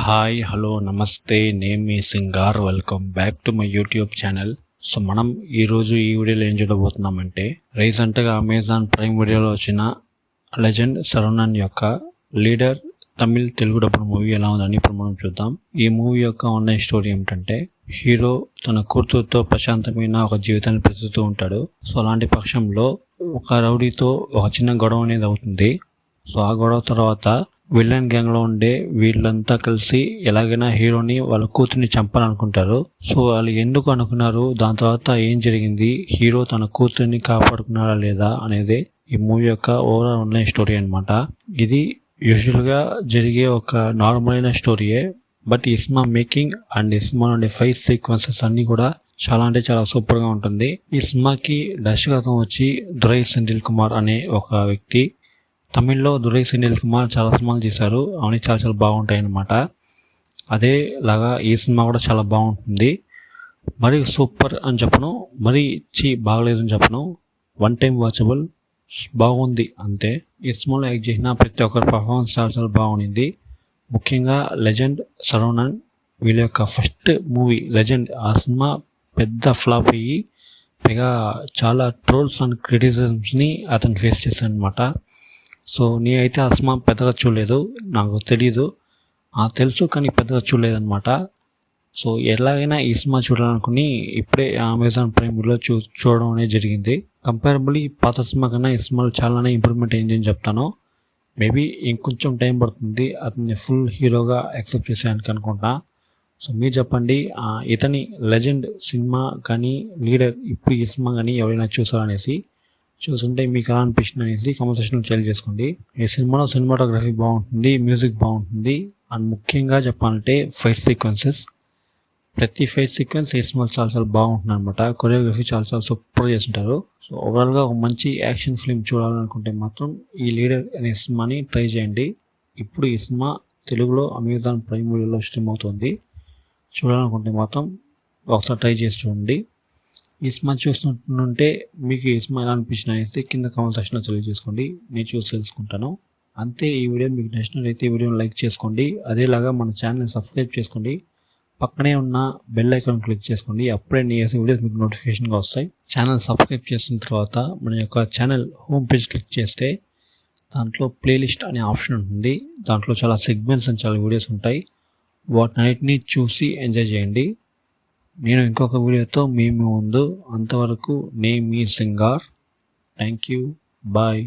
Hi hello namaste, నేను మీ Singar. Welcome back to my YouTube channel. So మనం ఈరోజు ఈ వీడియోలో ఏం చూడబోతున్నామంటే, రీసెంట్గా అమెజాన్ ప్రైమ్ వీడియోలో వచ్చిన లెజెండ్ శరవణన్ యొక్క లీడర్ తమిళ్ తెలుగు డబ్బుడు మూవీ ఎలా ఉందని ఇప్పుడు మనం చూద్దాం. ఈ మూవీ యొక్క ఆన్లైన్ స్టోరీ ఏమిటంటే, హీరో తన కూతురుతో ప్రశాంతమైన ఒక జీవితాన్ని ప్రస్తుతూ ఉంటాడు. సో అలాంటి పక్షంలో ఒక రౌడీతో ఒక చిన్న గొడవ అనేది అవుతుంది. సో ఆ గొడవ తర్వాత విలన్ గ్యాంగ్ లో ఉండే వీళ్ళంతా కలిసి ఎలాగైనా హీరోని వాళ్ళ కూతుర్ని చంపాలనుకుంటారు. సో వాళ్ళు ఎందుకు అనుకున్నారు, దాని తర్వాత ఏం జరిగింది, హీరో తన కూతుర్ని కాపాడుకున్నారా లేదా అనేది ఈ మూవీ యొక్క ఓవరాల్ ఆన్లైన్ స్టోరీ అనమాట. ఇది యూజువల్గా జరిగే ఒక నార్మల్ అయిన స్టోరీయే, బట్ ఈ సినిమా మేకింగ్ అండ్ ఈ సినిమా నుండి ఫైట్ సీక్వెన్సెస్ అన్ని కూడా చాలా అంటే చాలా సూపర్ గా ఉంటుంది. ఈ సినిమాకి దర్శకత్వం వచ్చి దురై సెంధిల్ కుమార్ అనే ఒక వ్యక్తి. తమిళ్లో దురై సెంధిల్ కుమార్ చాలా సినిమాలు చేశారు, అవన్నీ చాలా చాలా బాగుంటాయి అన్నమాట. అదే లాగా ఈ సినిమా కూడా చాలా బాగుంటుంది. మరి సూపర్ అని చెప్పను, మరి బాగలేదు అని చెప్పను, వన్ టైం వాచబుల్, బాగుంది అంతే. ఈ సినిమాలో యాక్ట్ చేసిన ప్రతి ఒక్కరి పర్ఫార్మెన్స్ చాలా చాలా బాగుంది. ముఖ్యంగా లెజెండ్ శరవణన్, వీళ్ళ యొక్క ఫస్ట్ మూవీ లెజెండ్, ఆ సినిమా పెద్ద ఫ్లాప్ అయ్యి పైగా చాలా ట్రోల్స్ అండ్ క్రిటిసిజమ్స్ని అతను ఫేస్ చేశాను అనమాట. సో నేనైతే ఆ సినిమా పెద్దగా చూడలేదు, నాకు తెలీదు, తెలుసు కానీ పెద్దగా చూడలేదు అనమాట. సో ఎలాగైనా ఈ సినిమా చూడాలనుకుని ఇప్పుడే అమెజాన్ ప్రైమ్ వీడియోలో చూడడం అనేది జరిగింది. కంపారబుల్లీ పాత సినిమా కన్నా ఈ సినిమాలో చాలానే ఇంప్రూవ్మెంట్ అయిందని చెప్తాను. మేబీ ఇంకొంచెం టైం పడుతుంది అతన్ని ఫుల్ హీరోగా యాక్సెప్ట్ చేసేయడానికి అనుకుంటా. సో మీరు చెప్పండి, ఇతని లెజెండ్ సినిమా కానీ లీడర్ ఇప్పుడు ఈ సినిమా కానీ ఎవరైనా చూసారనేసి, చూస్తుంటే మీకు ఎలా అనిపిస్తుంది అనేసి కామెంట్ సెక్షన్లో షేర్ చేసుకోండి. ఈ సినిమాలో సినిమాటోగ్రఫీ బాగుంటుంది, మ్యూజిక్ బాగుంటుంది, అండ్ ముఖ్యంగా చెప్పాలంటే ఫైట్ సీక్వెన్సెస్, ప్రతి ఫైట్ సీక్వెన్స్ ఈ సినిమాలో చాలా చాలా బాగుంటుంది అనమాట. కొరియోగ్రఫీ చాలా చాలా సూపర్ చేస్తుంటారు. సో ఓవరాల్గా ఒక మంచి యాక్షన్ ఫిల్మ్ చూడాలనుకుంటే మాత్రం ఈ లీడర్ అనే సినిమాని ట్రై చేయండి. ఇప్పుడు ఈ సినిమా తెలుగులో అమెజాన్ ప్రైమ్ వీడియోలో స్ట్రీమ్ అవుతుంది. చూడాలనుకుంటే మాత్రం ఒకసారి ట్రై చేసి చూడండి. ఈ సినిమా చూస్తుంటే మీకు ఈ సినిమా ఎలా అనిపించిన అయితే కింద కామెంట్ సెక్షన్లో తెలియజేసుకోండి, నేను చూసి తెలుసుకుంటాను. అంతే. ఈ వీడియో మీకు నచ్చినట్లయితే ఈ వీడియోని లైక్ చేసుకోండి, అదేలాగా మన ఛానల్ని సబ్స్క్రైబ్ చేసుకోండి, పక్కనే ఉన్న బెల్ ఐకాన్ క్లిక్ చేసుకోండి, అప్పుడే నేను చేసే వీడియోస్ మీకు నోటిఫికేషన్గా వస్తాయి. ఛానల్ సబ్స్క్రైబ్ చేసిన తర్వాత మన యొక్క ఛానల్ హోమ్ పేజ్ క్లిక్ చేస్తే దాంట్లో ప్లేలిస్ట్ అనే ఆప్షన్ ఉంటుంది. దాంట్లో చాలా సెగ్మెంట్స్ అండ్ చాలా వీడియోస్ ఉంటాయి, వాటినన్నిటిని చూసి ఎంజాయ్ చేయండి. నేను ఇంకొక వీడియోతో మీ ముందు, అంతవరకు నేను మీ సింగార్. Thank you, bye.